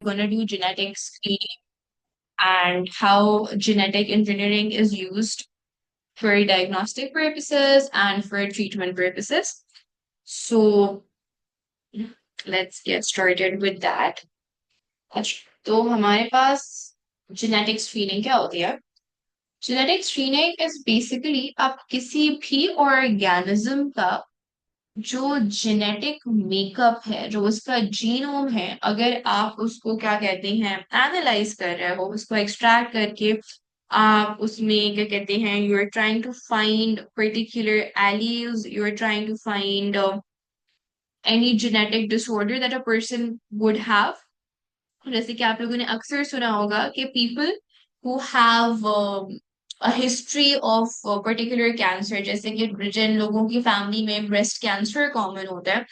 gonna do genetic screening and how genetic engineering is used for diagnostic purposes and for treatment purposes. So let's get started with that. अच्छा, तो हमारे पास genetic screening क्या होती है? Genetic screening is basically आप किसी भी organism का जो जेनेटिक मेकअप है, जो उसका जीनोम है, अगर आप उसको क्या कहते हैं एनालाइज कर रहे हो, उसको एक्सट्रैक्ट करके आप उसमें क्या कहते हैं, you are trying to find particular alleles, you are trying to find any genetic disorder that a person would have. जैसे कि आप लोगों ने अक्सर सुना होगा कि people who have a history of particular cancer, जैसे कि जिन लोगों की फैमिली में ब्रेस्ट कैंसर कॉमन होता है,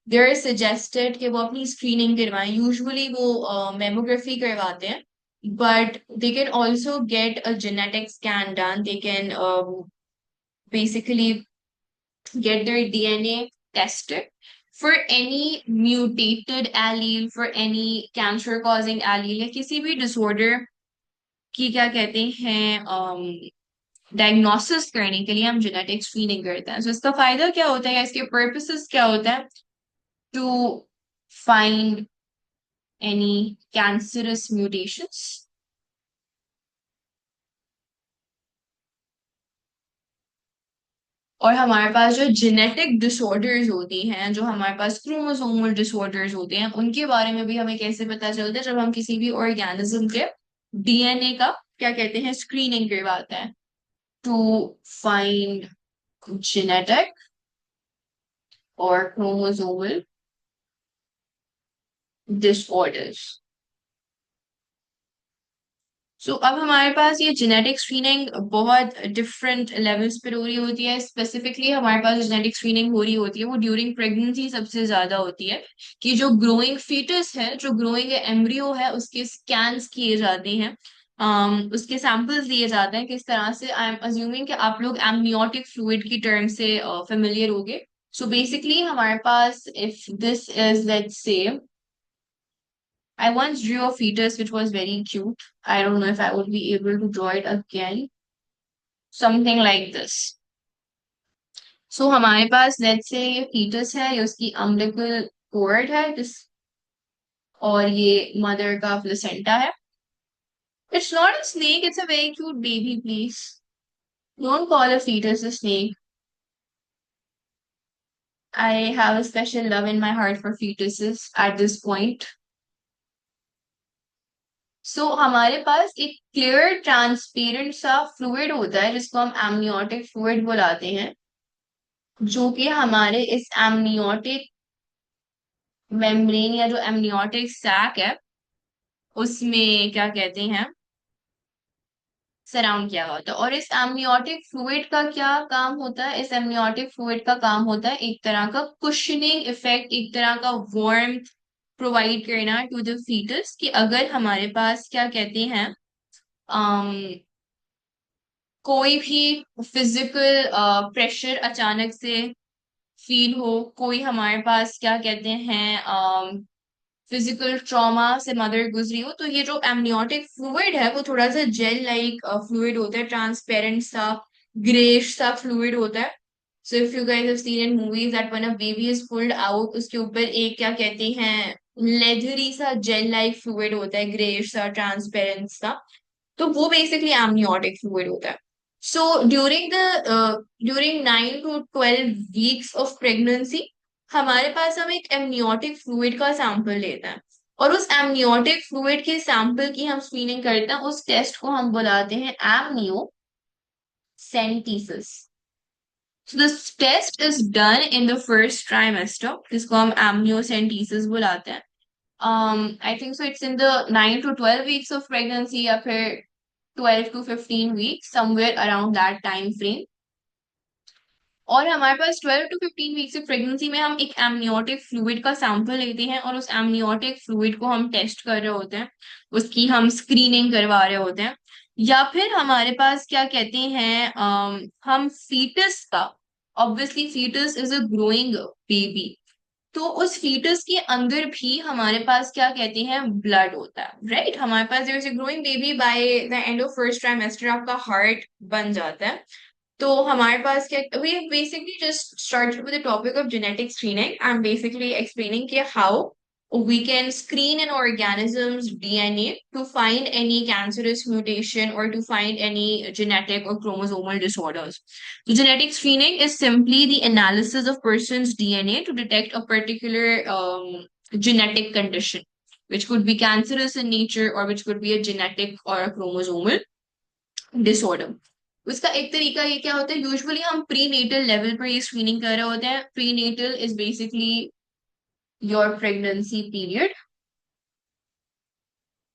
दे आर सजेस्टेड कि वो अपनी स्क्रीनिंग करवाएं। यूजुअली वो मेमोग्राफी करवाते हैं, but they can also get a genetic scan done. They can basically get their DNA tested for any mutated allele, for any cancer causing allele या किसी भी disorder की क्या कहते हैं डायग्नोसिस करने के लिए हम जेनेटिक स्क्रीनिंग करते हैं। So इसका फायदा क्या होता है या इसके पर्पसेस क्या होता है? To find any cancerous mutations, और हमारे पास जो जेनेटिक डिसऑर्डर्स होती हैं, जो हमारे पास क्रोमोसोमल डिसऑर्डर्स होते हैं, उनके बारे में भी हमें कैसे पता चलता है? जब हम किसी भी ऑर्गेनिज्म के डीएनए का क्या कहते हैं स्क्रीनिंग करवाते हैं टू फाइंड जेनेटिक और क्रोमोसोमल डिसऑर्डर्स। सो अब हमारे पास ये जेनेटिक स्क्रीनिंग बहुत डिफरेंट लेवल्स पर हो रही होती है। स्पेसिफिकली हमारे पास जो जेनेटिक स्क्रीनिंग हो रही होती है वो ड्यूरिंग प्रेगनेंसी सबसे ज्यादा होती है, कि जो ग्रोइंग फीटस है, जो ग्रोइंग एम्ब्रियो है, उसके स्कैन्स किए जाते हैं, उसके सैंपल्स लिए जाते हैं। किस तरह से? आई एम अज्यूमिंग कि आप लोग एमनियोटिक फ्लूइड की टर्म से फेमिलियर होगे। सो बेसिकली हमारे पास, if this is let's say, I once drew a fetus which was very cute. I don't know if I would be able to draw it again. Something like this. So हमारे पास let's say ये fetus है, ये उसकी umbilical cord है, जिस और ये mother का placenta है. It's not a snake, it's a very cute baby, please. Don't call a fetus a snake. I have a special love in my heart for fetuses at this point. सो हमारे पास एक clear transparent सा fluid होता है जिसको हम amniotic fluid बुलाते हैं, जो कि हमारे इस एमनियोटिक मेम्ब्रेन या जो एमनियोटिक सैक है उसमें क्या कहते हैं सराउंड किया हुआ होता है। और इस एमनियोटिक फ्लूइड का क्या काम होता है? इस एमनियोटिक फ्लूइड का काम होता है एक तरह का कुशनिंग इफेक्ट, एक तरह का वार्मथ प्रोवाइड करना टू द फीटस, कि अगर हमारे पास क्या कहते हैं कोई भी फिजिकल प्रेशर अचानक से फील हो, कोई हमारे पास क्या कहते हैं फिजिकल ट्रॉमा से मदर गुजरी हो, तो ये जो एमनियोटिक फ्लूइड है वो थोड़ा सा जेल लाइक फ्लूइड होता है, ट्रांसपेरेंट सा ग्रेश सा फ्लूइड होता है। So if you guys have seen in movies that when a baby is pulled out, उसके ऊपर एक क्या कहते हैं लेदरी सा जेल लाइक फ्लूइड होता है, ग्रेश सा ट्रांसपेरेंट सा, तो वो बेसिकली एमनियोटिक फ्लूइड होता है। So during 9 to 12 weeks of pregnancy हमारे पास हम एक एमनियोटिक फ्लूइड का सैंपल लेते हैं, और उस एमनियोटिक फ्लूइड के सैंपल की हम स्क्रीनिंग करते हैं। उस टेस्ट को हम बुलाते हैं एमनियोसेंटीसिस। So this test is done in the first trimester, जिसको हम एमनियोसेंटीसिस बुलाते हैं। I think so it's in the 9 to 12 weeks of pregnancy या फिर 12 to 15 weeks, somewhere around that time frame। और हमारे पास 12 to 15 weeks of प्रेगनेंसी में हम एक एमनियोटिक फ्लूइड का सैंपल लेते हैं, और उस एमनियोटिक फ्लूइड को हम टेस्ट कर रहे होते हैं, उसकी हम स्क्रीनिंग करवा रहे होते हैं। या फिर हमारे पास क्या कहते हैं हम फीटस का, obviously foetus is a growing baby, तो उस फीटस के अंदर भी हमारे पास क्या कहते हैं, ब्लड होता है, राइट। हमारे पास there is a growing baby, by the end of first trimester आपका हार्ट बन जाता है। तो हमारे पास क्या, we basically just started with the topic of genetic screening. I am basically explaining कि how we can screen an organism's DNA to find any cancerous mutation or to find any genetic or chromosomal disorders. So genetic screening is simply the analysis of person's DNA to detect a particular genetic condition, which could be cancerous in nature or which could be a genetic or a chromosomal disorder. उसका एक तरीका ये क्या होता है, usually हम pre natal level पर ये स्क्रीनिंग कर रहे होते हैं। Prenatal is basically your pregnancy period.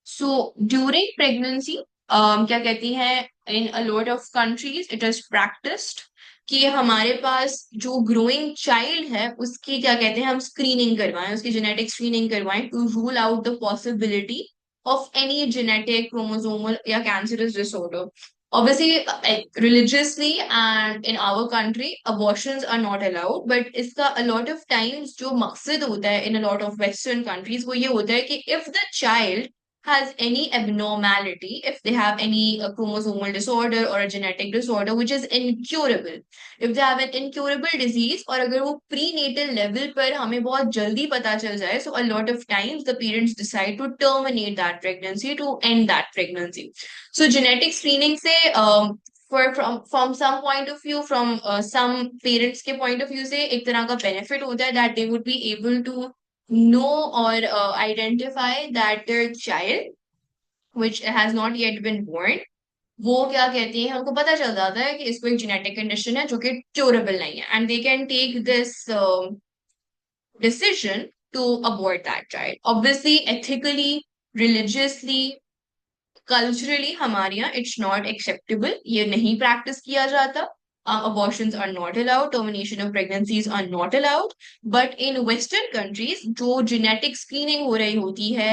So during pregnancy क्या कहती हैं, in a lot of countries it is practised कि हमारे पास जो ग्रोइंग चाइल्ड है उसकी क्या कहते हैं, हम स्क्रीनिंग करवाएं, उसकी जेनेटिक स्क्रीनिंग करवाएं to rule out the possibility of any genetic, chromosomal, या cancerous disorder. Obviously, religiously and in our country, abortions are not allowed. But इसका a lot of times जो मकसद होता है in a lot of Western countries वो ये होता है कि if the child has any abnormality, if they have any chromosomal disorder or a genetic disorder which is incurable, if they have an incurable disease, और अगर वो prenatal level पर हमें बहुत जल्दी पता चल जाए, so a lot of times the parents decide to terminate that pregnancy, to end that pregnancy. So genetic screening से from some point of view, from some parents के point of view से एक तरह का benefit होता है that they would be able to know or identify that their child which has not yet been born, वो क्या कहती है, हमको पता चल जाता है कि इसको एक जेनेटिक कंडीशन है जो कि क्योरेबल नहीं है, and they can take this decision to abort that child. Obviously ethically, religiously, culturally हमारे यहाँ इट्स नॉट एक्सेप्टेबल, ये नहीं प्रैक्टिस किया जाता। abortions are not allowed, termination of pregnancies are not allowed. But in Western countries जो genetic screening हो रही होती है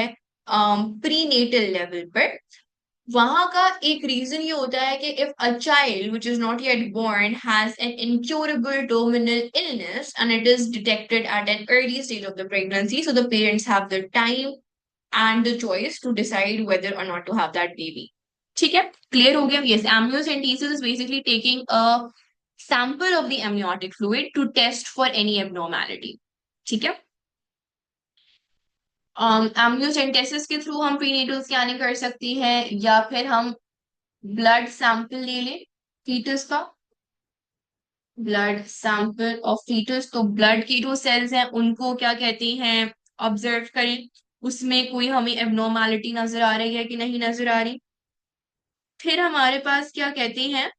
prenatal level पर, वहां का एक रीजन ये होता है कि if a child which is not yet born has an incurable terminal illness and it is detected at an early stage of the pregnancy, so the parents have the time and the choice to decide whether or not to have that baby. ठीक है, clear हो गया? Yes, amniocentesis is basically taking a sample of the amniotic fluid to test for any abnormality. ठीक है, amniocentesis के through हम prenatal scanning कर सकती है, या फिर हम ब्लड सैंपल ले लें फीटस का, ब्लड सैंपल ऑफ फीटस। तो ब्लड की जो सेल्स हैं उनको क्या कहते हैं, ऑब्जर्व करें, उसमें कोई हमें एबनॉर्मैलिटी नजर आ रही है कि नहीं नजर आ रही। फिर हमारे पास क्या कहते हैं,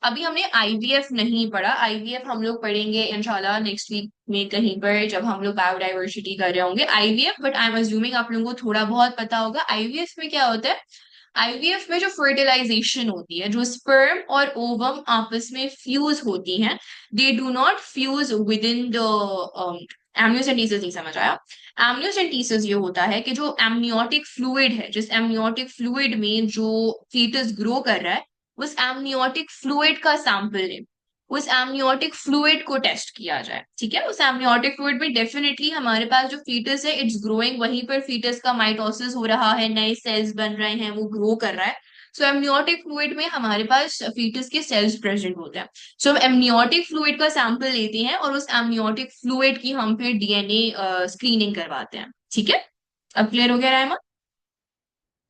अभी हमने आईवीएफ नहीं पढ़ा, आईवीएफ हम लोग पढ़ेंगे इंशाल्लाह नेक्स्ट वीक में कहीं पर जब हम लोग बायोडाइवर्सिटी कर रहे होंगे IVF. But I am assuming आप लोगों को थोड़ा बहुत पता होगा आईवीएफ में क्या होता है। आईवीएफ में जो फर्टिलाइजेशन होती है, जो स्पर्म और ओवम आपस में फ्यूज होती हैं, they do not fuse with in the amniocentesis. नहीं समझ आया? एमनियोसेंटेसिस ये होता है कि जो एमनियोटिक फ्लूइड है, जिस एमनियोटिक फ्लूइड में जो फीटस ग्रो कर रहा है, उस एमनियोटिक फ्लूइड का सैंपल लें, उस एमनियोटिक फ्लूइड को टेस्ट किया जाए। ठीक है, उस एमनियोटिक फ्लूइड में डेफिनेटली हमारे पास जो फीटस है इट्स ग्रोइंग, वहीं पर फीटस का माइटोसिस हो रहा है, नए सेल्स बन रहे हैं, वो ग्रो कर रहा है। सो एमनियोटिक फ्लूइड में हमारे पास फीटस के सेल्स प्रेजेंट होते हैं। सो हम एमनियोटिक फ्लूइड का सैंपल लेते हैं और उस एमनियोटिक फ्लूइड की हम फिर डीएनए स्क्रीनिंग करवाते हैं। ठीक है, अब क्लियर हो गया Raima?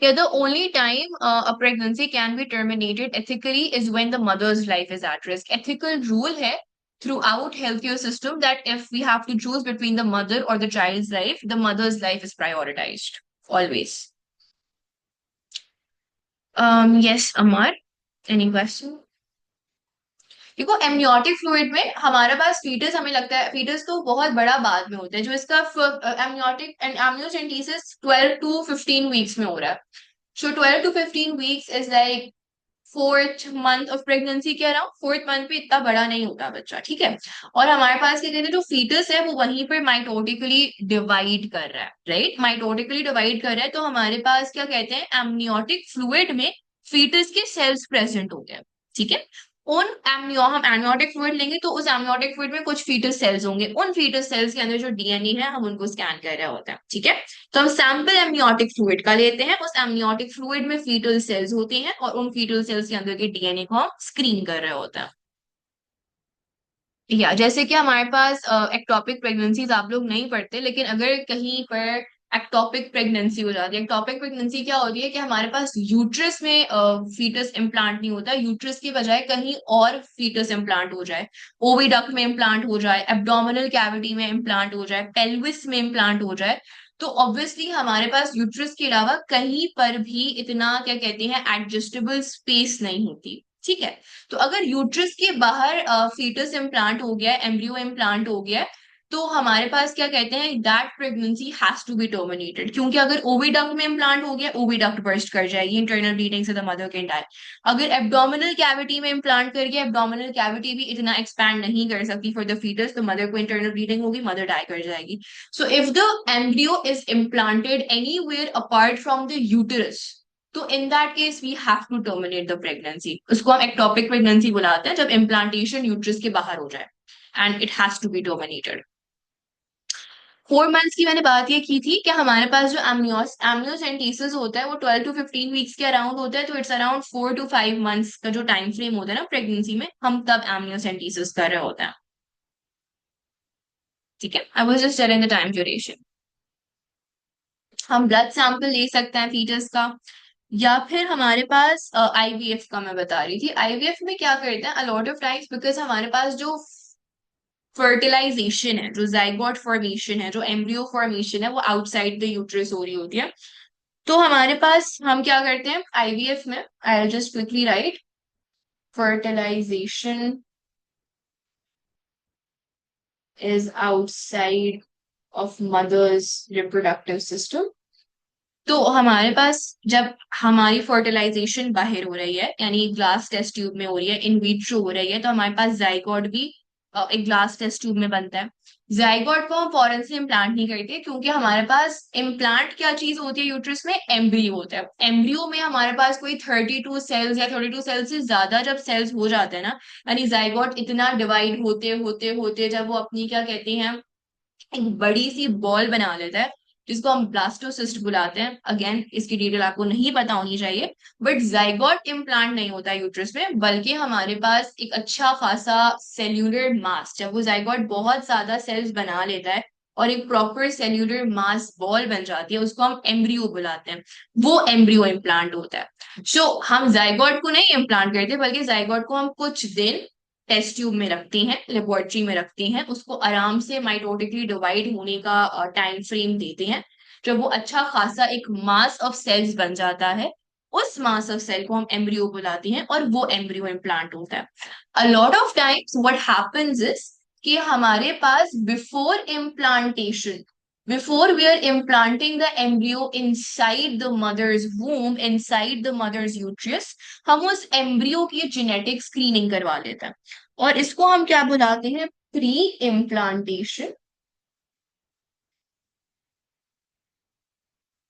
Yeah, the only time a pregnancy can be terminated ethically is when the mother's life is at risk. Ethical rule है throughout healthcare system that if we have to choose between the mother or the child's life, the mother's life is prioritized always. Yes, Amar, any question? देखो amniotic fluid में हमारे पास foetus, हमें लगता है foetus तो बहुत बड़ा बाद में होता है, जो इसका एमनियोटिक एमनियोसेंटेसिस 12 to 15 वीक्स में हो रहा है। सो 12 to 15 weeks is like fourth month of pregnancy के अराउंड। फोर्थ मंथ पे इतना बड़ा नहीं होता बच्चा, ठीक है। और हमारे पास क्या कहते हैं, जो फीटस है वो वहीं पर माइटोटिकली डिवाइड कर रहा है, राइट, माइटोटिकली डिवाइड कर रहा है। तो हमारे पास क्या कहते हैं, एमनियोटिक फ्लूइड में फीटस के सेल्स प्रेजेंट होते हैं। ठीक है, उन एमनियो हम एमनियोटिक फ्लूइड लेंगे तो उस एमनियोटिक फ्लूइड में कुछ फीटस सेल्स होंगे, उन फीटस सेल्स के अंदर जो डीएनए है हम उनको स्कैन कर रहे होते हैं, ठीक है। तो हम सैंपल एमनियोटिक फ्लूइड का लेते हैं, उस एमनियोटिक फ्लूइड में फीटल सेल्स होती हैं और उन फीटल सेल्स के अंदर के डीएनए को हम स्क्रीन कर रहे होते हैं। या जैसे कि हमारे पास एक्टोपिक प्रेगनेंसीज आप लोग नहीं पढ़ते, लेकिन अगर कहीं पर एक्टोपिक प्रेगनेंसी हो जाती है, एक्टोपिक प्रेगनेंसी क्या होती है कि हमारे पास यूट्रस में फीटस इम्प्लांट नहीं होता, यूट्रस की बजाय कहीं और फीटस इम्प्लांट हो जाए, ओविडक्ट में इम्प्लांट हो जाए, एब्डोमिनल कैविटी में इम्प्लांट हो जाए, पेल्विस में इम्प्लांट हो जाए, तो ऑब्वियसली हमारे पास यूट्रस के अलावा कहीं पर भी इतना क्या कहते हैं एडजस्टेबल स्पेस नहीं होती, ठीक है। तो अगर यूट्रस के बाहर फीटस इम्प्लांट हो गया, एम्ब्रियो इम्प्लांट हो गया, तो हमारे पास क्या कहते हैं that pregnancy has to be terminated, क्योंकि अगर ओविडक्ट में इम्प्लांट हो गया, ओविडक्ट बर्स्ट कर जाएगी, इंटरनल ब्लीडिंग से द मदर कैन डाई। अगर एब्डोमिनल कैविटी में इम्प्लांट कर गया, एब्डोमिनल कैविटी भी इतना एक्सपैंड नहीं कर सकती फॉर द फीटस, तो मदर को इंटरनल ब्लीडिंग होगी, मदर डाई कर जाएगी। So if the embryo is implanted anywhere apart from the uterus, तो in that case we have to terminate the pregnancy. उसको हम एक्टोपिक प्रेगनेंसी बुलाते हैं, जब इम्प्लांटेशन यूट्रस के बाहर हो जाए and it has to be terminated. 4 months की मैंने बात ये की थी कि हमारे पास जो एमनियोसेंटेसिस होता है वो 12 to 15 वीक्स के अराउंड होता है, तो इट्स अराउंड 4 to 5 मंथ्स का जो टाइम फ्रेम होता है ना प्रेगनेंसी में, हम तब एमनियोसेंटेसिस कर रहे होते हैं, ठीक है। I was just telling the time duration. हम ब्लड सैंपल ले सकते हैं फीटस का, या फिर हमारे पास आईवीएफ का मैं बता रही थी। आईवीएफ में क्या करते हैं अलॉट ऑफ टाइम्स, बिकॉज हमारे पास जो फर्टिलाइजेशन है, जो जाइगोट फॉर्मेशन है, जो एम्ब्रियो फॉर्मेशन है, वो आउटसाइड द यूट्रस हो रही होती है। तो हमारे पास हम क्या करते हैं आईवीएफ में, I just quickly right, fertilisation is outside of mother's reproductive system. तो हमारे पास जब हमारी फर्टिलाइजेशन बाहर हो रही है, यानी ग्लास टेस्ट ट्यूब में हो रही है, इन विट्रो हो रही है, तो हमारे पास जाइगोट भी एक ग्लास टेस्ट ट्यूब में बनता है। जाइगोट को हम फौरन से इम्प्लांट नहीं करते, क्योंकि हमारे पास इम्प्लांट क्या चीज होती है यूट्रस में, एम्ब्रियो होता है। एम्ब्रियो में हमारे पास कोई 32 सेल्स या 32 सेल्स से ज्यादा जब सेल्स हो जाते हैं ना, यानी जाइगोट इतना डिवाइड होते होते होते जब वो अपनी क्या कहते हैं एक बड़ी सी बॉल बना लेता है, जिसको हम ब्लास्टोसिस्ट बुलाते हैं। अगेन इसकी डिटेल आपको नहीं पता होनी चाहिए, बट जाइगोट इम्प्लांट नहीं होता यूट्रस में, बल्कि हमारे पास एक अच्छा खासा सेल्यूलर मास, जब वो जाइगोट बहुत ज्यादा सेल्स बना लेता है और एक प्रॉपर सेल्यूलर मास बॉल बन जाती है, उसको हम एम्ब्रियो बुलाते हैं, वो एम्ब्रियो इम्प्लांट होता है। सो हम जाइगोट को नहीं इम्प्लांट करते, बल्कि जाइगोट को हम कुछ दिन टेस्ट ट्यूब में रखती हैं, लेबोरेटरी में रखती हैं, उसको आराम से माइटोटिकली डिवाइड होने का टाइम फ्रेम देते हैं। जब वो अच्छा खासा एक मास ऑफ सेल्स बन जाता है, उस मास ऑफ सेल को हम एम्ब्रियो बुलाते हैं और वो एम्ब्रियो इम्प्लांट होता है। A lot of times what happens is कि हमारे पास before we are implanting the embryo inside the mother's womb, inside the mother's uterus, हम उस एम्ब्रियो की जेनेटिक स्क्रीनिंग करवा लेते हैं, और इसको हम क्या बुलाते हैं, pre implantation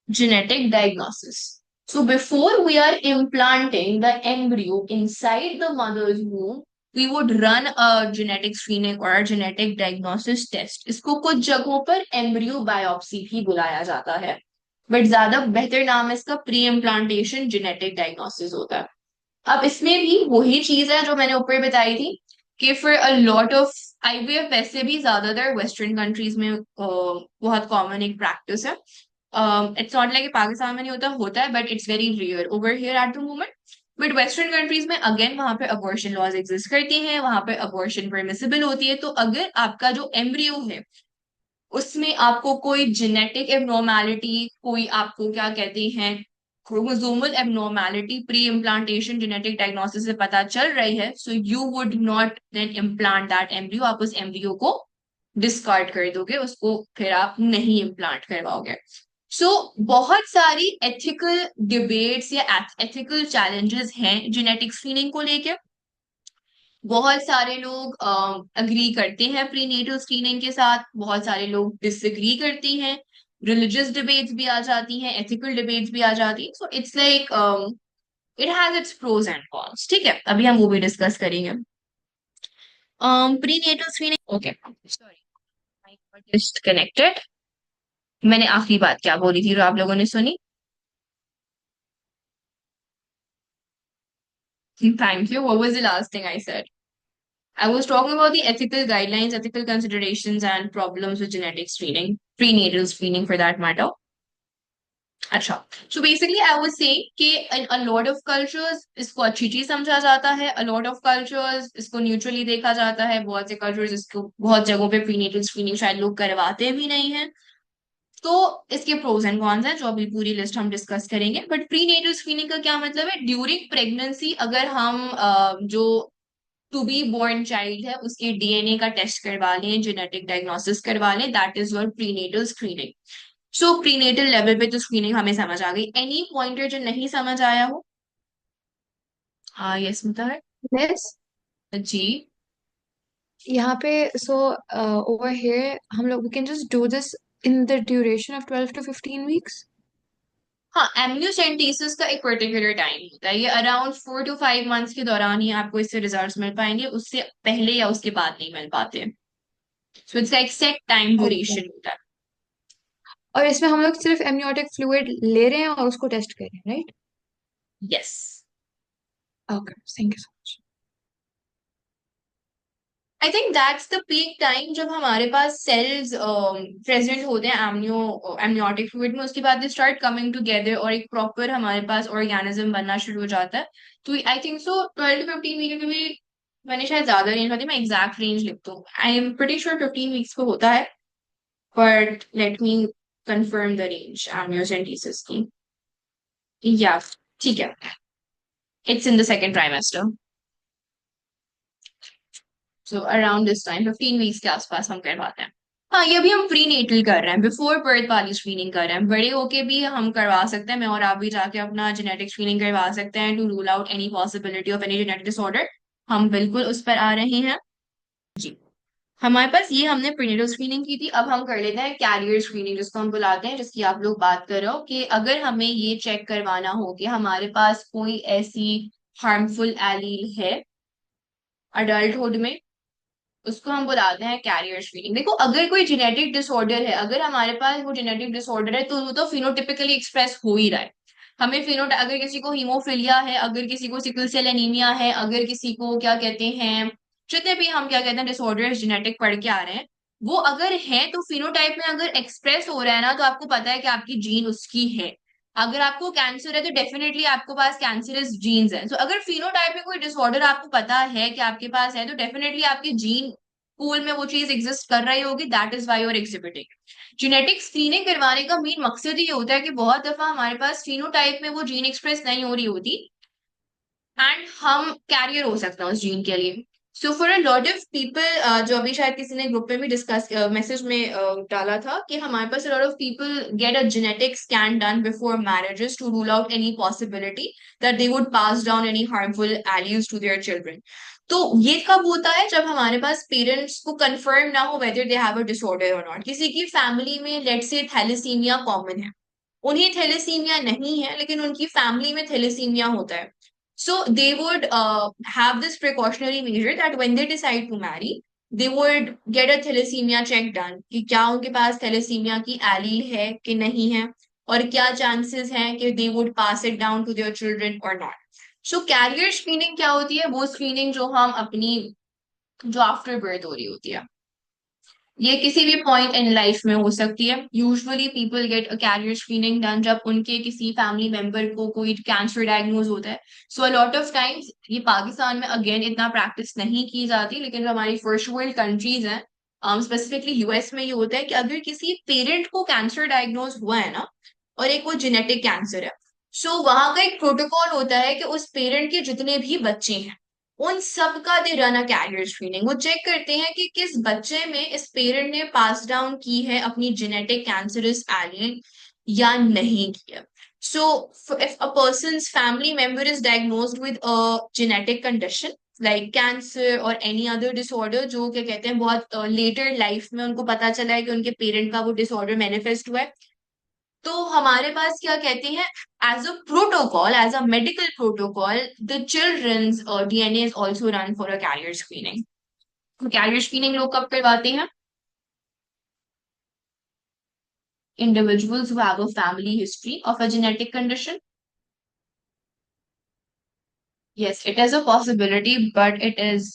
genetic diagnosis. So before we are implanting the embryo inside the mother's womb, we would run a genetic screening or a genetic diagnosis test. इसको कुछ जगहों पर एम्ब्रियो बायोप्सी भी बुलाया जाता है, बट ज्यादा बेहतर नाम इसका प्री इम्प्लांटेशन जेनेटिक डायग्नोसिस होता है। अब इसमें भी वही चीज है जो मैंने ऊपर बताई थी कि for a lot of IVF वैसे भी ज्यादातर वेस्टर्न कंट्रीज में बहुत कॉमन एक प्रैक्टिस है। इट्स नॉट लाइक पाकिस्तान में नहीं होता, होता है, but it's very rare over here at the moment. But western countries में अगेन वहां पे अबॉर्शन लॉज एग्जिस्ट करती हैं, वहां पे अबॉर्शन परमिसिबल होती है। तो अगर आपका जो एम्ब्रियो है उसमें आपको कोई जेनेटिक एबनॉर्मैलिटी, कोई आपको क्या कहते हैं chromosomal abnormality pre implantation genetic diagnosis से पता चल रही है, so you would not then implant that embryo, आप उस एम्ब्रियो को डिस्कार्ड कर दोगे, उसको फिर आप नहीं इम्प्लांट करवाओगे। सो बहुत सारी एथिकल डिबेट्स या एथिकल चैलेंजेस हैं जेनेटिक स्क्रीनिंग को लेके। बहुत सारे लोग अग्री करते हैं प्रीनेटल स्क्रीनिंग के साथ, बहुत सारे लोग डिसएग्री करते हैं, रिलीजियस डिबेट्स भी आ जाती हैं, एथिकल डिबेट्स भी आ जाती हैं। So it's like it has its pros and cons, ठीक है, अभी हम वो भी डिस्कस करेंगे। Prenatal screening, okay, sorry, disconnected. मैंने आखिरी बात क्या बोली थी जो आप लोगों ने सुनी? Thank you, what was the last thing I said? I was talking about the ethical guidelines, ethical considerations, and problems with genetic screening, prenatal screening for that matter. अच्छा, so basically I was saying कि in a lot of cultures इसको अच्छी चीज समझा जाता है, a lot of cultures इसको neutrally देखा जाता है, बहुत से cultures इसको बहुत जगहों पे प्रीनेटल स्क्रीनिंग शायद लोग करवाते भी नहीं हैं। तो इसके प्रोज एंड कॉन्स हैं जो अभी पूरी लिस्ट हम डिस्कस करेंगे। बट प्रीनेटल स्क्रीनिंग का क्या मतलब है? ड्यूरिंग प्रेगनेंसी अगर हम जो टू बी बोर्न चाइल्ड है उसके डीएनए का टेस्ट करवा लें, जेनेटिक डायग्नोसिस करवा लें, that is your prenatal screening. So prenatal level पे तो स्क्रीनिंग हमें समझ आ गई। एनी पॉइंटर जो नहीं समझ आया हो? हाँ, यस मतलब यस। जी। यहाँ पे सो ओवर हियर हम लोग we can just do this in the duration of 12 to 15 weeks. हाँ, एमनियोसेंटेसिस का एक पर्टिकुलर टाइम होता है, ये अराउंड 4 to 5 मंथ्स के दौरान ही आपको इससे रिजल्ट्स मिल पाएंगे, उससे पहले या उसके बाद नहीं मिल पाते। सो इट्स एक सेट टाइम ओके। ड्यूरेशन होता है। और इसमें हम लोग सिर्फ एमनियोटिक फ्लूइड ले रहे हैं और उसको टेस्ट कर रहे हैं, right? Yes. Okay, thank you so much. I think that's the peak time जब हमारे पास सेल्स प्रेजेंट होते हैं एमनियोटिक फ्लूइड में, उसके बाद दे स्टार्ट कमिंग टुगेदर और एक प्रॉपर हमारे पास ऑर्गेनिज्म बनना शुरू हो जाता है। तो I think so 12 to 15 week में भी, मैंने शायद ज्यादा रेंज होती है, मैं एग्जैक्ट रेंज लिखता हूँ, I am pretty sure 15 weeks को होता है, but let me confirm the range amniocentesis की। या, ठीक है, it's in the second trimester. So around this time 15 weeks के आसपास हम करवाते हैं। हाँ, ये अभी हम प्री नेटल कर रहे हैं, बिफोर बर्थ वाली स्क्रीनिंग कर रहे हैं। बड़े होके भी हम करवा सकते हैं, मैं और आप भी जाके अपना जेनेटिक स्क्रीनिंग करवा सकते हैं to rule out any possibility of any genetic disorder. हम बिल्कुल उस पर आ रहे हैं जी। हमारे पास ये हमने प्रीनेटल स्क्रीनिंग की थी, अब हम कर लेते हैं कैरियर स्क्रीनिंग, जिसको हम बुलाते हैं, जिसकी आप लोग बात कर रहे हो कि अगर हमें ये चेक करवाना हो कि हमारे पास कोई ऐसी हार्मफुल एलील है अडल्टहुड में, उसको हम बुलाते हैं कैरियर स्क्रीनिंग। देखो, अगर कोई जेनेटिक डिसऑर्डर है, अगर हमारे पास वो जेनेटिक डिसऑर्डर है, तो वो तो फिनोटिपिकली एक्सप्रेस हो ही रहा है। हमें अगर किसी को हीमोफिलिया है, अगर किसी को सिकल सेल एनीमिया है, अगर किसी को क्या कहते हैं, जितने भी हम क्या कहते हैं डिसऑर्डर जेनेटिक पढ़ के आ रहे हैं, वो अगर है तो फिनोटाइप में अगर एक्सप्रेस हो रहा है ना, तो आपको पता है कि आपकी जीन उसकी है। अगर आपको कैंसर है तो डेफिनेटली आपके पास कैंसरस जीन्स है। तो अगर फिनोटाइप में कोई डिसऑर्डर आपको पता है कि आपके पास है, तो डेफिनेटली आपकी जीन पूल में वो चीज एग्जिस्ट कर रही होगी, that is why you're exhibiting. Genetic screening करवाने का मेन मकसद ये होता है कि बहुत दफा हमारे पास फिनोटाइप में वो जीन एक्सप्रेस नहीं हो रही होती, एंड हम कैरियर हो सकते हैं उस जीन के लिए। So for a lot of people, जो अभी शायद किसी ने ग्रुप में भी डिस्कस मैसेज में डाला था कि हमारे पास lot of people get a genetic scan done before marriages to rule out any possibility that they would pass down any harmful alleles to their children. तो ये कब होता है? जब हमारे पास पेरेंट्स को कंफर्म ना हो whether they have a disorder और नॉट। किसी की फैमिली में लेट्स से थैलेसीमिया कॉमन है, उन्हें थैलेसीमिया नहीं है लेकिन उनकी फैमिली में थैलेसीमिया होता है। So they would have this precautionary measure that when they decide to marry, they would get a thalassemia check done कि क्या उनके पास थैलेसीमिया की एलील है कि नहीं है, और क्या चांसेस हैं कि they would pass it down to their children or not. So carrier screening क्या होती है? वो स्क्रीनिंग जो हम अपनी, जो आफ्टर बर्थ हो रही होती है, ये किसी भी पॉइंट इन लाइफ में हो सकती है। Usually people get a carrier screening done जब उनके किसी फैमिली मेंबर को कोई कैंसर डायग्नोज होता है। सो अ लॉट ऑफ टाइम्स ये पाकिस्तान में अगेन इतना प्रैक्टिस नहीं की जाती, लेकिन जो हमारी फर्स्ट वर्ल्ड कंट्रीज हैं, स्पेसिफिकली यूएस में ये होता है कि अगर किसी पेरेंट को कैंसर डायग्नोज हुआ है ना, और एक वो जेनेटिक कैंसर है, सो वहां का एक प्रोटोकॉल होता है कि उस पेरेंट के जितने भी बच्चे हैं उन सब का they run a carrier screening. वो चेक करते हैं कि किस बच्चे में इस पेरेंट ने पास डाउन की है अपनी जेनेटिक कैंसरस एलील या नहीं की है। So if a persons family member is diagnosed with a genetic condition like cancer और एनी अदर डिसऑर्डर, जो क्या कहते हैं बहुत लेटर लाइफ में उनको पता चला है कि उनके पेरेंट का वो डिसऑर्डर मैनिफेस्ट हुआ है, तो हमारे पास क्या कहते हैं, as a protocol, as a medical protocol, the children's DNA is also run for a carrier screening. Carrier screening लोग कब करवाते हैं? Individuals who have a family history of a genetic condition. Yes, it is a possibility, but it is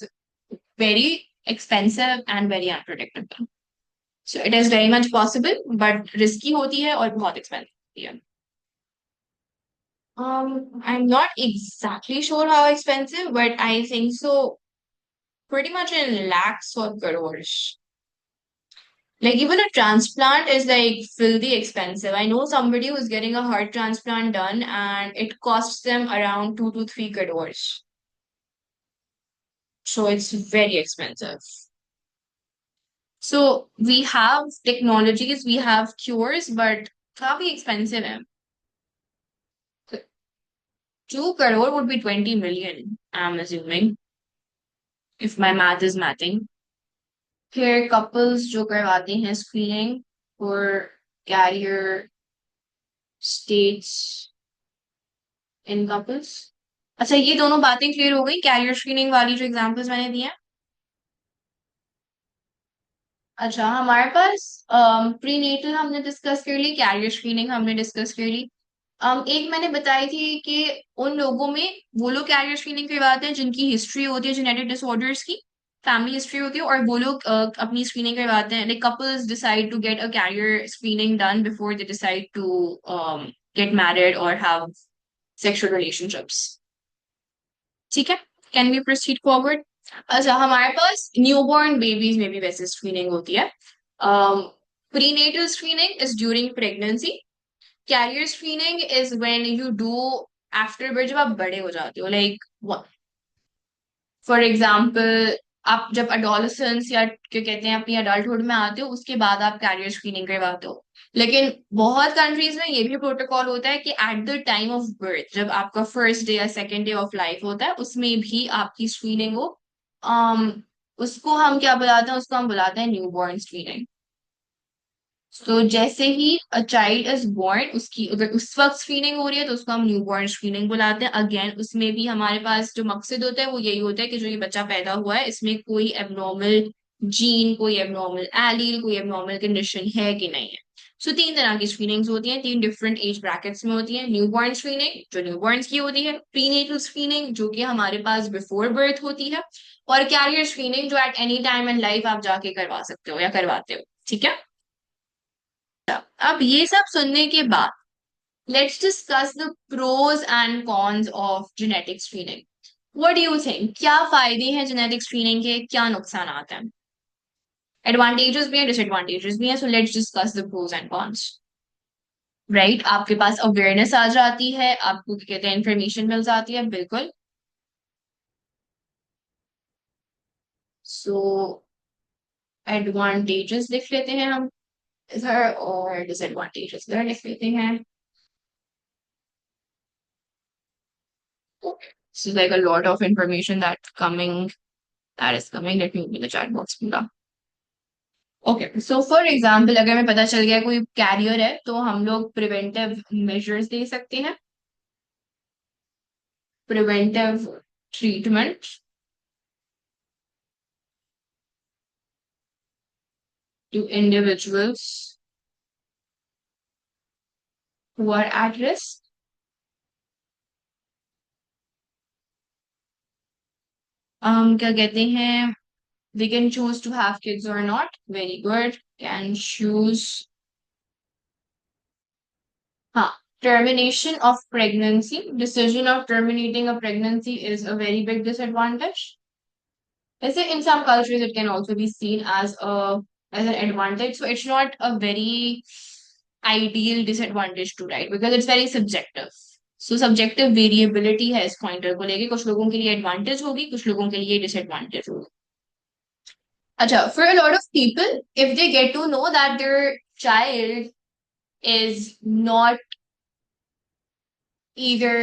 very expensive and very unpredictable. So it is very much possible, but risky होती है और बहुत expensive होती है. I'm not exactly sure how expensive, but I think so pretty much in lakhs or crores. Like even a transplant is like filthy expensive. I know somebody who's getting a heart transplant done and it costs them around 2 to 3 crores. So it's very expensive. So we have technologies, we have cures, but काफी expensive है. 2 crore would be 20 million, I'm assuming, if my math is mathing. फिर couples जो करवाते हैं screening for carrier states in couples. अच्छा, ये दोनों बातें क्लियर हो गई कैरियर स्क्रीनिंग वाली जो एग्जांपल्स मैंने दिए हैं? अच्छा, हमारे पास प्रीनेटल हमने डिस्कस कर ली, कैरियर स्क्रीनिंग हमने डिस्कस कर ली। एक मैंने बताई थी कि उन लोगों में वो लोग कैरियर स्क्रीनिंग करवाते हैं जिनकी हिस्ट्री होती है जेनेटिक डिसऑर्डर्स की, फैमिली हिस्ट्री होती है, और वो लोग अपनी स्क्रीनिंग करवाते हैं। Like couples decide to get a carrier screening done before they decide to get married और हैव सेक्सुअल रिलेशनशिप्स। ठीक है, कैन वी प्रोसीड फॉरवर्ड? अच्छा, हमारे पास न्यूबॉर्न बेबीज में भी वैसे स्क्रीनिंग होती है। Prenatal screening is during pregnancy. Carrier screening is when you do after birth, जब आप बड़े हो जाते हो, लाइक फॉर एग्जाम्पल आप जब अडोलसेंस या क्या कहते हैं अपनी अडल्टहुड में आते हो, उसके बाद आप कैरियर स्क्रीनिंग करवाते हो। लेकिन बहुत कंट्रीज में ये भी प्रोटोकॉल होता है कि at the time of birth, जब आपका फर्स्ट डे या सेकेंड डे ऑफ लाइफ होता है, उसमें भी आपकी स्क्रीनिंग हो। um, उसको हम क्या बुलाते हैं? उसको हम बुलाते हैं न्यूबॉर्न स्क्रीनिंग। तो जैसे ही अ चाइल्ड इज बोर्न, उसकी अगर उस वक्त स्क्रीनिंग हो रही है तो उसको हम न्यूबॉर्न स्क्रीनिंग बुलाते हैं। अगेन उसमें भी हमारे पास जो मकसद होता है वो यही होता है कि जो ये बच्चा पैदा हुआ है इसमें कोई एबनॉर्मल जीन, कोई एबनॉर्मल एलील, कोई एबनॉर्मल कंडीशन है कि नहीं है। सो 3 तरह की स्क्रीनिंग्स होती हैं, 3 डिफरेंट एज ब्रैकेट्स में होती है। न्यूबॉर्न स्क्रीनिंग जो न्यूबॉर्न्स की होती है, प्रीनेटल स्क्रीनिंग जो कि हमारे पास बिफोर बर्थ होती है, और कैरियर स्क्रीनिंग जो at any time in life आप जाके करवा सकते हो या करवाते हो। ठीक है, अब ये सब सुनने के बाद let's discuss the pros and cons of genetic screening. What do you think, क्या फायदे हैं जेनेटिक स्क्रीनिंग के, क्या नुकसान हैं? एडवांटेजेस भी हैं, डिसएडवांटेजेस भी हैं, so let's discuss the pros and cons. Right, आपके पास अवेयरनेस आ जाती है, आपको क्या कहते हैं इंफॉर्मेशन मिल जाती है, बिल्कुल। सो एडवांटेजेस लिख लेते हैं हम इधर, और डिसएडवांटेजेस इधर लिख लेते हैं। Okay. This is like a lot of information that is coming. Let me open the chat box पूरा। ओके, सो फॉर एग्जाम्पल अगर हमें पता चल गया कोई कैरियर है तो हम लोग प्रिवेंटिव मेजर्स दे सकते हैं, preventive treatment to individuals who are at risk. क्या कहते हैं, we can choose to have kids or not, very good, can choose। हाँ, termination of pregnancy, decision of terminating a pregnancy is a very big disadvantage. Let's say in some cultures it can also be seen as an advantage. So it's not a very ideal disadvantage to write because it's very subjective. So subjective variability है इस pointer को लेके, कुछ लोगों के लिए advantage होगी, कुछ लोगों के लिए डिसएडवांटेज होगी। अच्छा, for a lot of people, if they get to know that their child is not either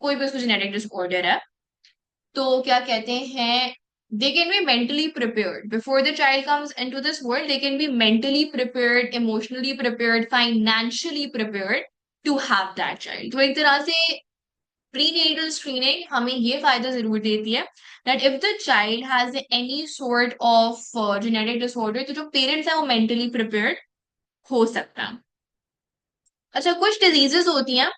कोई भी उसको जेनेटिक डिसऑर्डर है, तो क्या कहते हैं they can be mentally prepared before the child comes into this world. They can be mentally prepared, emotionally prepared, financially prepared to have that child. तो एक तरह से prenatal screening हमें ये फायदा जरूर देती है that if the child has any sort of genetic disorder, तो जो parents है वो mentally prepared हो सकता है. अच्छा, कुछ डिजीजेस होती हैं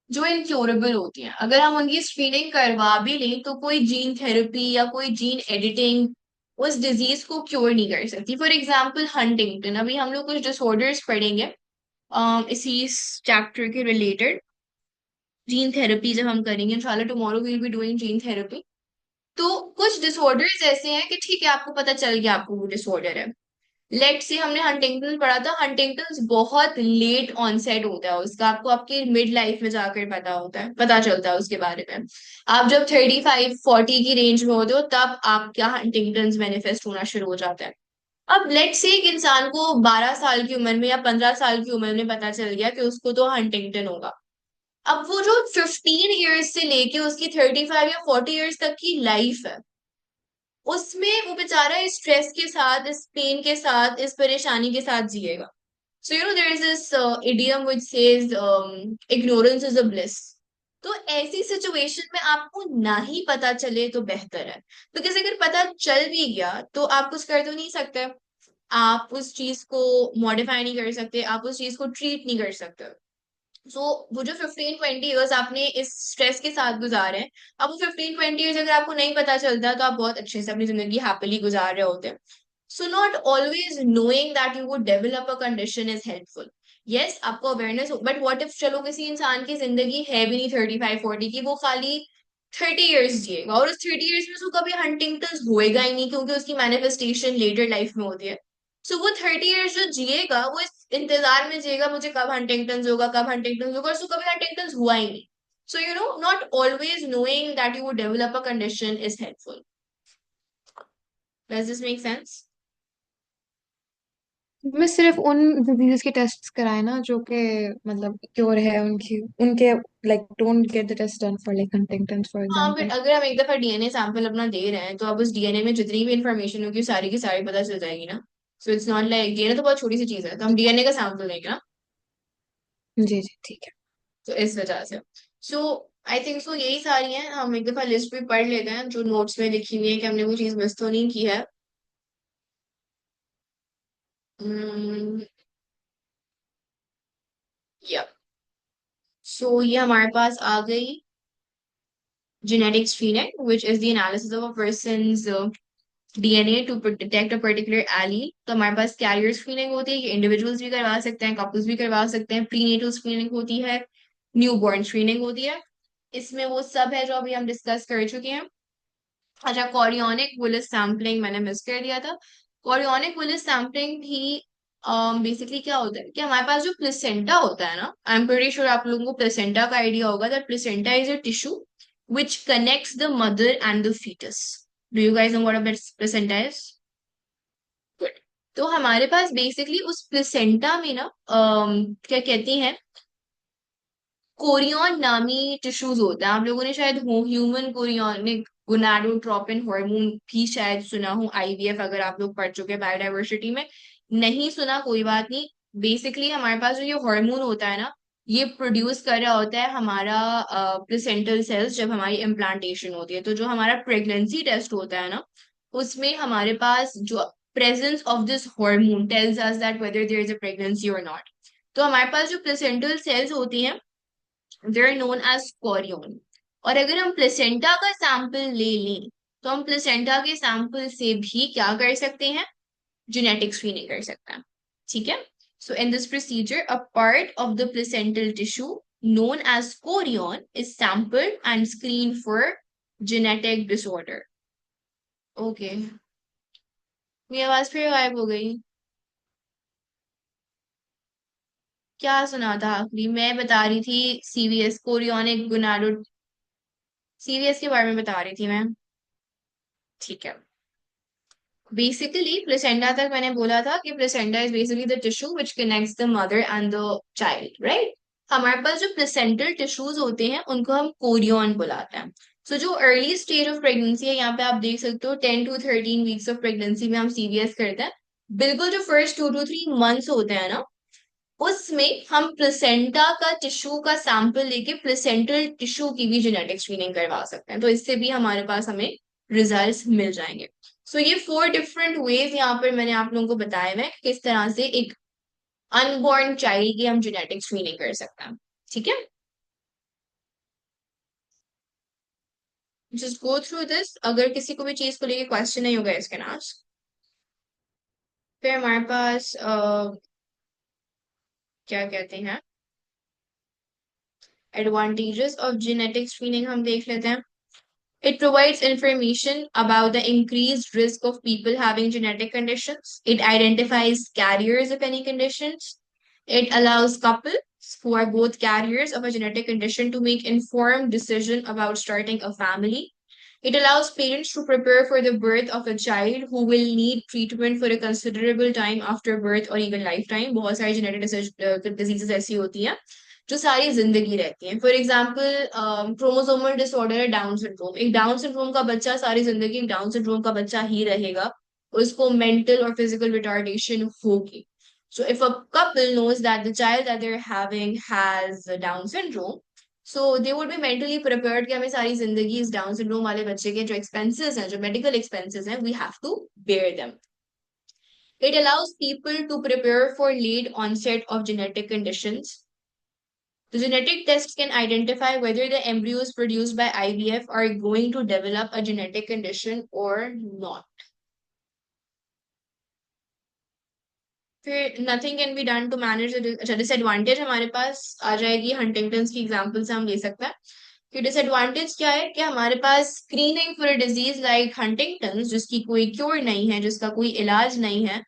जो इनक्योरेबल होती हैं. अगर हम उनकी स्क्रीनिंग करवा भी लें तो कोई जीन थेरेपी या कोई जीन एडिटिंग उस डिजीज को क्योर नहीं कर सकती. For example Huntington. अभी हम लोग कुछ डिसऑर्डर्स पढ़ेंगे इसी चैप्टर के रिलेटेड. जीन थेरेपी जब हम करेंगे इंशाल्लाह, tomorrow we'll be doing gene therapy. तो कुछ डिसऑर्डर्स ऐसे हैं कि ठीक है आपको पता चल गया आपको वो डिसऑर्डर है. लेट से हमने हंटिंगटन पढ़ा था. हंटिंगटन बहुत लेट ऑनसेट होता है उसका. आपको आपकी मिड लाइफ में जाकर पता होता है, पता चलता है उसके बारे में. आप जब 35-40 की रेंज में होते हो तब आपका हंटिंगटन मैनिफेस्ट होना शुरू हो जाता है. अब लेट से एक इंसान को 12 साल की उम्र में या 15 साल की उम्र में पता चल गया कि उसको तो हंटिंगटन होगा. अब वो जो 15 ईयर्स से लेके उसकी 35 या 40 ईयर्स तक की लाइफ है, उसमें वो बेचारा इस स्ट्रेस के साथ, इस पेन के साथ, इस परेशानी के साथ जिएगा. So there is this idiom which says ignorance is a bliss. तो ऐसी सिचुएशन में आपको ना ही पता चले तो बेहतर है. बिकॉज अगर पता चल भी गया तो आप कुछ कर तो नहीं सकते. आप उस चीज को मॉडिफाई नहीं कर सकते, आप उस चीज को ट्रीट नहीं कर सकते. सो वो जो 15-20 ईयर्स आपने इस स्ट्रेस के साथ गुजारे हैं, अब वो 15-20 ईयर्स अगर आपको नहीं पता चलता तो आप बहुत अच्छे से अपनी जिंदगी हैप्पीली गुजार रहे होते हैं. So not always knowing that you would develop a condition is helpful. Yes, आपको अवेयरनेस हो, बट व्हाट इफ चलो किसी इंसान की जिंदगी है भी नहीं 35-40 की, वो खाली 30 ईयर्स जिएगा और उस 30 ईयर्स में उसको कभी हंटिंगटन होएगा ही नहीं क्योंकि उसकी मैनिफेस्टेशन लेटर लाइफ में होती है. सो वो 30 ईयर्स जो जिएगा वो इस इंतजार में जिएगा मुझे कब हंटिंगटन होगा, कब हंटिंगटन होगा, और उसको कभी हंटिंगटन हुआ ही नहीं. So not always knowing that you would develop a condition is helpful. Does this make sense? मैं सिर्फ उन डिजीजेस के टेस्ट कराए ना जो कि मतलब क्योर है उनकी, उनके like don't get the test done for like Huntington for हाँ, फिर एग्जांपल. अगर हम एक दफा डीएनए सैंपल अपना दे रहे हैं तो अब उस डीएनए में जितनी भी इंफॉर्मेशन होगी सारी की सारी पता चल जाएगी ना. So it's not like DNA तो बहुत छोटी सी चीज है, तो हम डीएनए का सैंपल लेंगे ना. जी जी ठीक है. तो इस वजह से सो आई थिंक सो यही सारी हैं. हम एक दफा लिस्ट भी पढ़ लेते हैं जो नोट्स में लिखी हुई है कि हमने वो चीज मिस तो नहीं की है. या सो ये हमारे पास आ गई genetic screening, which is the analysis of a person's DNA to detect a particular allele. तो हमारे पास कैरियर स्क्रीनिंग होती है, ये इंडिविजुअल्स भी करवा सकते हैं, कपल्स भी करवा सकते हैं. प्रीनेटल स्क्रीनिंग होती है, न्यूबॉर्न स्क्रीनिंग होती है. इसमें वो सब है जो अभी हम डिस्कस कर चुके हैं. अच्छा, कॉरियोनिक विलिस सैम्पलिंग मैंने मिस कर दिया था. कॉरियोनिक विलिस सैम्पलिंग भी बेसिकली क्या होता है कि हमारे पास जो प्लेसेंटा होता है ना, आई एम प्रीटी श्योर आप लोगों को प्लेसेंटा का आइडिया होगा. That placenta is a tissue which connects the mother and the fetus. Do you guys know what a placenta is? Good. तो हमारे पास बेसिकली उस प्लेसेंटा में ना क्या कहती हैं, कोरियन नामी टिश्यूज होते हैं. आप लोगों ने शायद ह्यूमन कोरियोनिक गोनाडोट्रोपिन हार्मोन भी शायद सुना हो, आईवीएफ, अगर आप लोग पढ़ चुके हैं बायोडाइवर्सिटी में. नहीं सुना कोई बात नहीं. बेसिकली हमारे पास जो ये हार्मोन होता है ना, ये प्रोड्यूस कर रहा होता है हमारा प्लेसेंटल सेल्स जब हमारी इम्प्लांटेशन होती है. तो जो हमारा प्रेगनेंसी टेस्ट होता है ना, उसमें हमारे पास जो presence of this hormone tells us that whether there is a pregnancy or not. तो हमारे पास जो प्लेसेंटल सेल्स होती हैं, they're known as chorion. और अगर हम प्लेसेंटा का सैंपल ले लें तो हम प्लेसेंटा के सैंपल से भी क्या कर सकते हैं, जेनेटिक स्क्रीनिंग कर सकते हैं. ठीक है. So in this procedure a part of the placental tissue known as chorion is sampled and screened for genetic disorder. Okay, मेरी आवाज फिर गायब हो गई. क्या सुना था आखिरी? मैं बता रही थी सीवीएस, कोरियोनिक गोनाडो, सीवीएस के बारे में बता रही थी मैं. ठीक है. बेसिकली प्लेसेंटा तक मैंने बोला था कि placenta is basically the tissue which connects the mother and the child, right. हमारे पास जो प्लेसेंटल टिश्यूज होते हैं उनको हम कोरियन बुलाते हैं. सो जो अर्ली स्टेज ऑफ प्रेगनेंसी है, यहाँ पे आप देख सकते हो 10 to 13 वीक्स ऑफ प्रेगनेंसी में हम सीवीएस करते हैं। बिल्कुल जो फर्स्ट 2 to 3 मंथ्स होते हैं ना, उसमें हम प्लेसेंटा का टिश्यू का सैंपल लेके प्लेसेंटल टिश्यू की भी जेनेटिक स्क्रीनिंग करवा सकते हैं, तो इससे भी हमारे पास हमें रिजल्ट्स मिल जाएंगे। सो ये 4 डिफरेंट वेज यहाँ पर मैंने आप लोगों को बताए हुए हैं कि किस तरह से एक अनबॉर्न चाइल्ड की हम जेनेटिक स्क्रीनिंग कर सकते हैं। ठीक है, जस्ट गो थ्रू दिस। अगर किसी को भी चीज को लेके क्वेश्चन नहीं होगा इसके आस्क। फिर हमारे पास क्या कहते हैं, एडवांटेजेस ऑफ जेनेटिक स्क्रीनिंग हम देख लेते हैं। It provides information about the increased risk of people having genetic conditions. It identifies carriers of any conditions. It allows couples who are both carriers of a genetic condition to make informed decision about starting a family. It allows parents to prepare for the birth of a child who will need treatment for a considerable time after birth or even lifetime. बहुत सारी genetic diseases ऐसी होती हैं जो सारी जिंदगी रहती हैं। फॉर एग्जाम्पल क्रोमोसोमल डिसऑर्डर है डाउन सिंड्रोम, एक डाउन सिंड्रोम का बच्चा सारी जिंदगी एक डाउन सिंड्रोम का बच्चा ही रहेगा, उसको मेंटल और फिजिकल रिटार्डेशन होगी। So if a couple knows that the child that they're having has Down syndrome, so they would be mentally prepared कि हमें सारी जिंदगी इस डाउन सिंड्रोम वाले बच्चे के जो एक्सपेंसेस हैं, जो मेडिकल एक्सपेंसेस हैं, we have to bear them. It allows people to prepare for late onset of genetic conditions. The genetic tests can identify whether the embryos produced by IVF are going to develop a genetic condition or not. फिर nothing can be done to manage. अच्छा, disadvantage हमारे पास आ जाएगी, Huntington's की example से हम ले सकते हैं कि डिसएडवांटेज क्या है कि हमारे पास screening for disease like Huntington's, जिसकी कोई क्योर नहीं है, जिसका कोई इलाज नहीं है,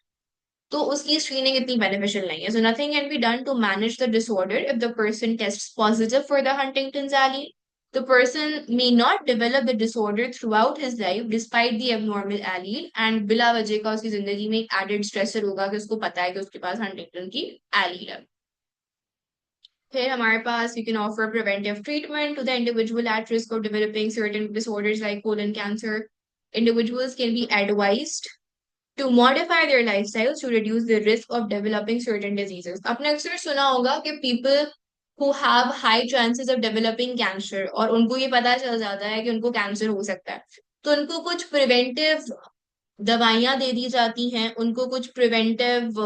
तो उसकी स्क्रीनिंग इतनी बेनिफिशियल नहीं है। So nothing can be done to manage the disorder if the person test positive for the Huntington's allele. The person may not develop the disorder throughout his life despite the abnormal allele, and बिला वजह का उसकी जिंदगी में एक added stressor होगा कि उसको पता है कि उसके पास हंटिंगटन की एलील है। फिर हमारे पास you can offer preventive treatment to the individual at risk of developing certain disorders like colon cancer. Individuals can be advised to modify their lifestyles to reduce the risk of developing certain diseases. आपने अक्सर सुना होगा कि people who have high chances of developing cancer, और उनको ये पता चल जाता है कि उनको कैंसर हो सकता है, तो उनको कुछ प्रिवेंटिव दवाइयां दे दी जाती हैं, उनको कुछ प्रिवेंटिव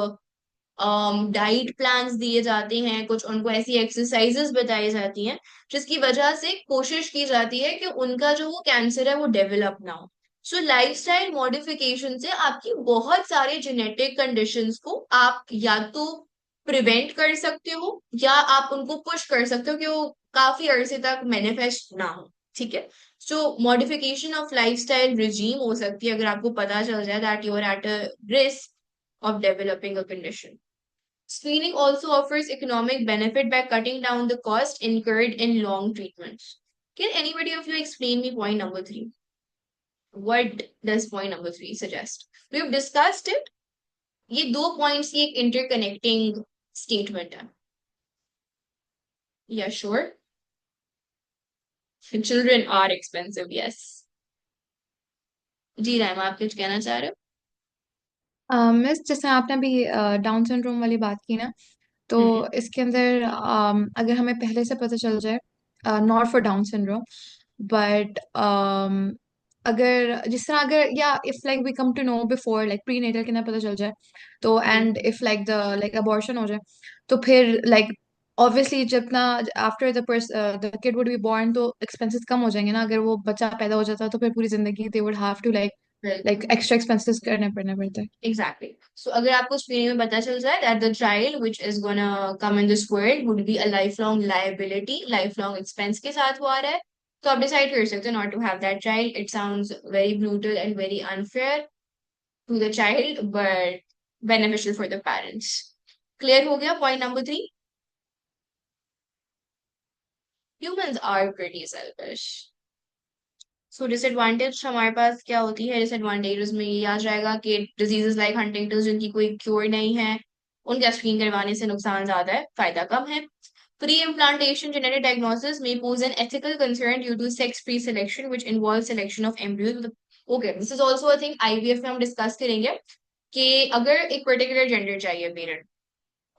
डाइट प्लान्स दिए जाते हैं, कुछ उनको ऐसी एक्सरसाइजेस बताई जाती हैं जिसकी वजह से कोशिश की जाती है कि उनका जो वो कैंसर है वो डेवलप ना हो। सो लाइफस्टाइल मॉडिफिकेशन से आपकी बहुत सारे जेनेटिक कंडीशंस को आप या तो प्रिवेंट कर सकते हो या आप उनको पुश कर सकते हो कि वो काफी अरसे तक मैनिफेस्ट ना हो। ठीक है, so modification of lifestyle regime हो सकती है अगर आपको पता चल जाए that you are at a risk of developing a condition. Screening also offers economic benefit by cutting down the cost incurred in long treatments. Can anybody of you explain me point number 3? What does point number 3 suggest? We've discussed it. ये दो points की एक interconnecting statement है. Yeah, sure. Children are expensive, yes. जी राइमा, आप कुछ कहना चाह रहे मिस जैसे आपने अभी डाउन सिंड्रोम वाली बात की ना, तो हो? इसके अंदर अगर हमें पहले से पता चल जाए, not for Down syndrome but अगर जिस तरह अगर या if like we come to know before like prenatal के अंदर पता चल जाए, तो and if like the like abortion हो जाए, तो फिर लाइक ऑब्वियसली जितना after the kid would be born तो एक्सपेंसेस कम हो जाएंगे ना। अगर वो बच्चा पैदा हो जाता तो फिर पूरी जिंदगी they would have to like बिल्कुल, एक्स्ट्रा एक्सपेंसेस करने पड़ने पड़ते हैं। एग्जैक्टली। सो अगर आपको स्क्रीनिंग में पता चल जाए that the child which is gonna come in this world would be a life long liability, life long expense के साथ वो आ रहा है, तो आप डिसाइड कर सकते हो not to have that child. It sounds very brutal and very unfair to the child but beneficial for the parents. Clear हो गया point number 3? Humans are pretty selfish. So disadvantage हमारे पास क्या होती है, डिसएडवांटेजेस में ये आ जाएगा कि डिजीजेस लाइक हंटिंगटन जिनकी कोई क्योर नहीं है, उनका स्क्रीन करवाने से नुकसान ज्यादा है, फायदा कम है। Pre-implantation genetic diagnosis may pose an ethical concern due to sex pre-selection, which involves selection of embryos. Okay, this is also a thing IVF में हम डिस्कस करेंगे कि अगर एक पर्टिकुलर जेंडर चाहिए पेरेंट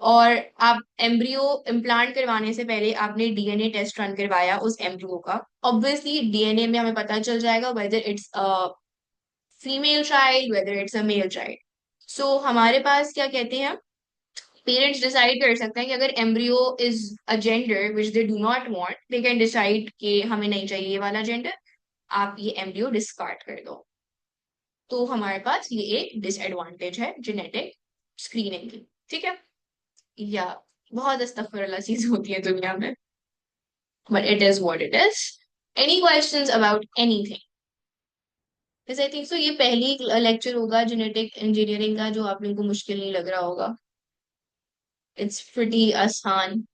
और आप एम्ब्रियो इम्प्लांट करवाने से पहले आपने डीएनए टेस्ट रन करवाया उस एम्ब्रियो का, ऑब्वियसली डीएनए में हमें पता चल जाएगा whether it's a female child whether it's a male child. So हमारे पास क्या कहते हैं, पेरेंट्स डिसाइड कर सकते हैं कि अगर embryo is a gender which they do not want, they can decide कि हमें नहीं चाहिए ये वाला जेंडर, आप ये एम्ब्रियो डिस्कार्ड कर दो। तो हमारे पास ये एक डिसएडवांटेज है जेनेटिक स्क्रीनिंग की, ठीक है। या बहुत अस्तगफुरुल्लाह चीज होती है दुनिया में, but it is what it is. Any questions about anything? बस आई थिंक सो ये पहली लेक्चर होगा जेनेटिक इंजीनियरिंग का जो आप लोगों को मुश्किल नहीं लग रहा होगा। इट्स प्रिटी आसान।